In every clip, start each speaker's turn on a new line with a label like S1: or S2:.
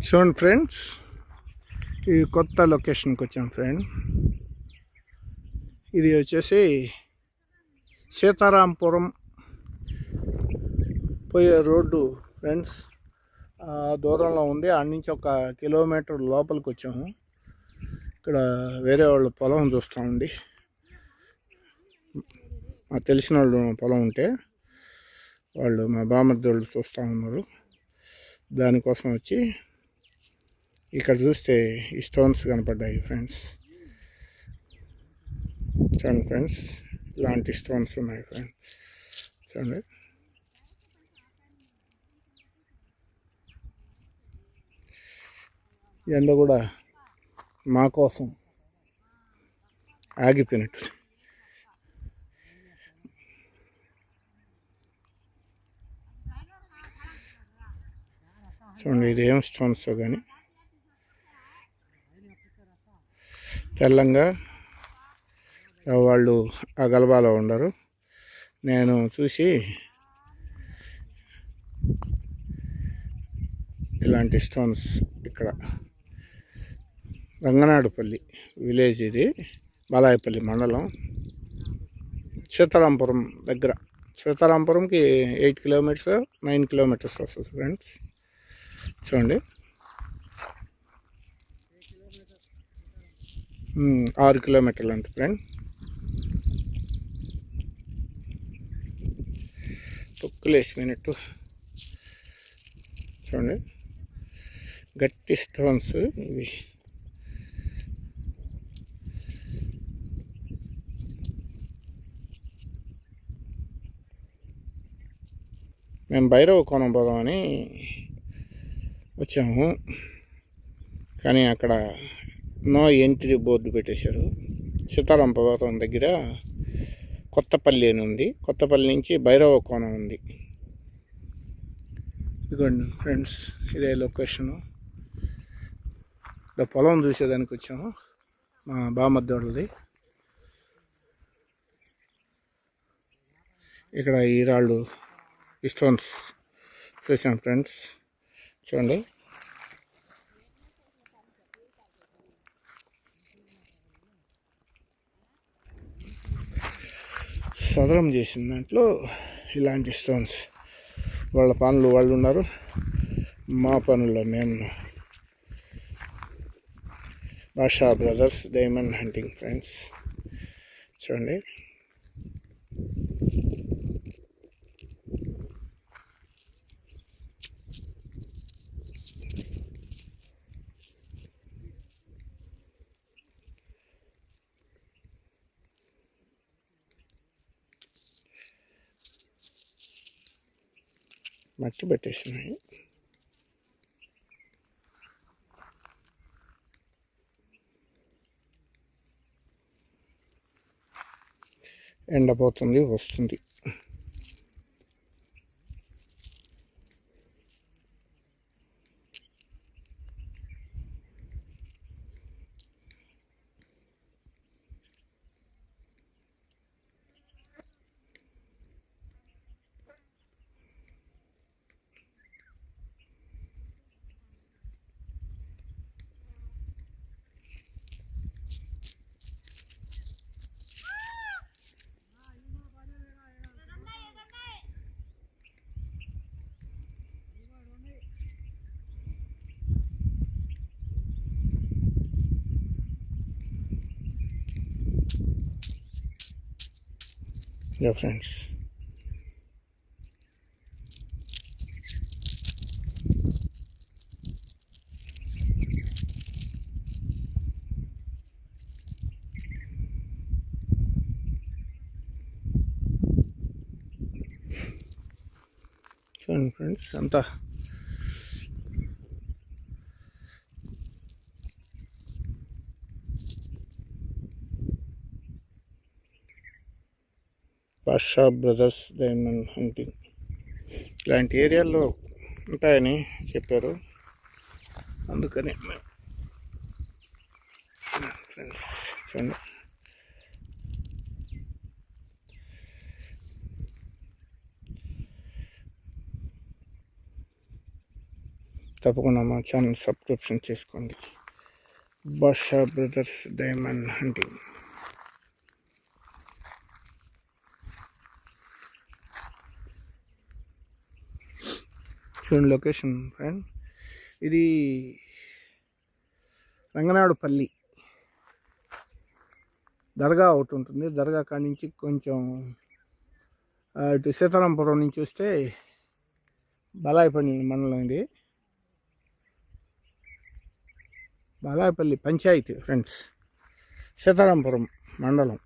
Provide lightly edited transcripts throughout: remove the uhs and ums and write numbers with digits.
S1: చూడండి ఫ్రెండ్స్, ఈ కొత్త లొకేషన్కి వచ్చాం ఫ్రెండ్. ఇది వచ్చేసి సీతారాంపురం పోయే రోడ్డు ఫ్రెండ్స్. దూరంలో ఉంది. ఆడ నుంచి 1 కిలోమీటర్ లోపలికి వచ్చాము. ఇక్కడ వేరే వాళ్ళు పొలం చూస్తామండి. మాకు తెలిసిన వాళ్ళు పొలం ఉంటే వాళ్ళు మా బామర్ది వాళ్ళు చూస్తూ ఉన్నారు. దానికోసం వచ్చి ఇక్కడ చూస్తే ఈ స్టోన్స్ కనపడ్డాయి ఫ్రెండ్స్. చూడండి ఫ్రెండ్స్, ఇలాంటి స్టోన్స్ ఉన్నాయి ఫ్రెండ్స్. చూడండి, ఎండ కూడా మా కోసం ఆగిపోయినట్టు. చూడండి, ఇది ఏం స్టోన్స్ కానీ తెల్లంగా వాళ్ళు ఆ గలబాలో ఉండరు. నేను చూసి ఇలాంటి స్టోన్స్ ఇక్కడ రంగనాడుపల్లి విలేజ్, ఇది బాలాయపల్లి మండలం, సీతారాంపురం దగ్గర. సీతారాంపురంకి 8 కిలోమీటర్స్ 9 కిలోమీటర్స్ వస్తుంది ఫ్రెండ్స్. చూడండి, 6 కిలోమీటర్లు అంట ఫ్రెండ్. తొక్కులేసిపోయినట్టు. చూడండి, గట్టి స్టోన్స్ ఇవి. మేము భైరవ కోణం పోదామని వచ్చాము, కానీ అక్కడ నో ఎంట్రీ బోర్డు పెట్టేశారు. సీతారాంపురం దగ్గర కొత్తపల్లి అని ఉంది. కొత్తపల్లి నుంచి భైరవ కోణం ఉంది. ఇదిగోండి ఫ్రెండ్స్, ఇదే లొకేషను. ఇలా పొలం చూసేదానికి వచ్చాము, మా బామర్దోళ్ళది. ఇక్కడ ఈ రాళ్ళు, ఈ స్టోన్స్ చూసాం ఫ్రెండ్స్. చూడండి, సదరం చేసిన దాంట్లో ఇలాంటి స్టోన్స్. వాళ్ళ పనులు వాళ్ళు ఉన్నారు, మా పనుల్లో మేము. భాషా బ్రదర్స్ డైమండ్ హంటింగ్ ఫ్రెండ్స్. చూడండి, మట్టి పెట్టేసినాయి. ఎండపోతుంది, వస్తుంది. Yeah, friends. చూడండి ఫ్రెండ్స్, అంతా భాషా బ్రదర్స్ డైమండ్ హంటింగ్ ఇలాంటి ఏరియాల్లో ఉంటాయని చెప్పారు, అందుకని ఫ్రెండ్స్. చూడండి, తప్పకుండా మా ఛానల్ సబ్స్క్రిప్షన్ చేసుకోండి. భాషా బ్రదర్స్ డైమండ్ హంటింగ్. చూడండి లొకేషన్ ఫ్రెండ్, ఇది రంగనాడుపల్లి దర్గా ఒకటి ఉంటుంది. దర్గా కాడి నుంచి కొంచెం ఇటు సీతారాంపురం నుంచి వస్తే బాలాయపల్లి మండలం, ఇది బాలాయపల్లి పంచాయతీ ఫ్రెండ్స్, సీతారాంపురం మండలం.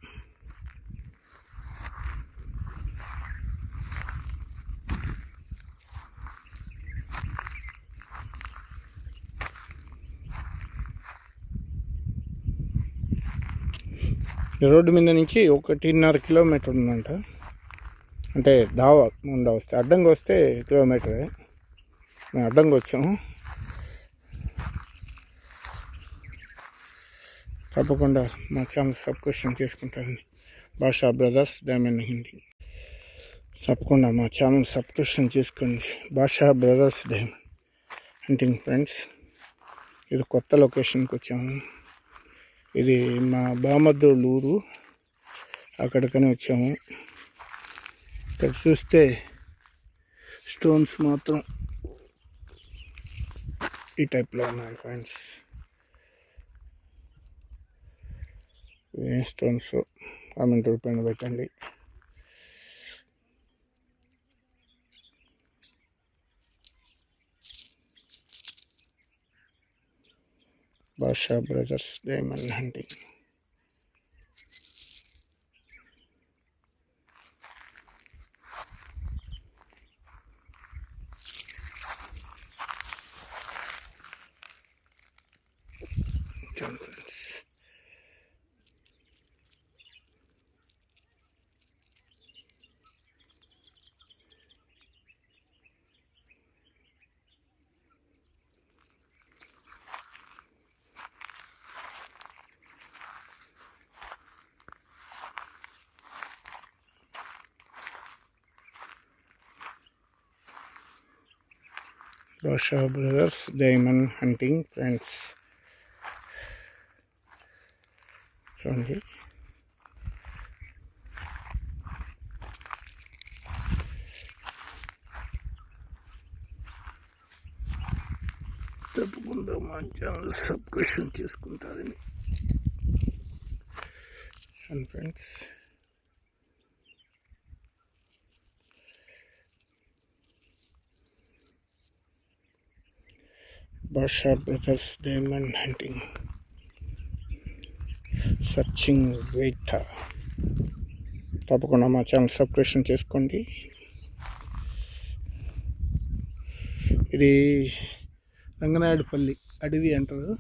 S1: రోడ్డు మీద నుంచి 1.5 కిలోమీటర్ ఉందంట. అంటే దావా ముందు వస్తే, అడ్డంగా వస్తే కిలోమీటరే. మేము అడ్డంగా వచ్చాము. తప్పకుండా మా ఛానల్ సబ్స్క్రిప్షన్ చేసుకుంటారని. భాషా బ్రదర్స్ డైమండ్ హంటింగ్. తప్పకుండా మా ఛానల్ సబ్స్క్రిప్షన్ చేసుకోండి. భాషా బ్రదర్స్ డైమండ్ హంటింగ్ ఫ్రెండ్స్. ఇది కొత్త లొకేషన్కి వచ్చాము. ఇది మా బామర్దోళ్ళ ఊరు, అక్కడికని వచ్చాము. ఇక్కడ చూస్తే స్టోన్స్ మాత్రం ఈ టైప్లో ఉన్నాయి ఫ్రెండ్స్. ఏం స్టోన్స్ కామెంట్ రూపాయలు పెట్టండి. Bhasha brothers diamond hunting. Bhasha brothers diamond hunting friends. చూడండి, తప్పకుండా మా ఛానల్ సబ్స్క్రిప్షన్ చేసుకుంటారని friends. Bhasha brothers diamond hunting, searching wait. తప్పకుండా మా ఛానల్ సబ్స్క్రిప్షన్ చేసుకోండి. ఇది రంగనాయుడుపల్లి అడవి అంటారు.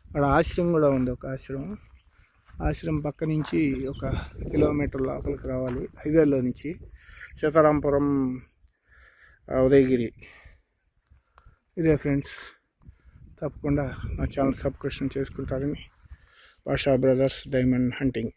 S1: అక్కడ ఆశ్రమం కూడా ఉంది, ఒక ఆశ్రమం. ఆశ్రమం పక్క నుంచి 1 కిలోమీటర్ లోపలికి రావాలి హైవేలో నుంచి. సీతారాంపురం, ఉదయగిరి ఇదే ఫ్రెండ్స్. తప్పకుండా మా ఛానల్ సబ్స్క్రిప్షన్ చేసుకుంటారని. భాషా బ్రదర్స్ డైమండ్ హంటింగ్.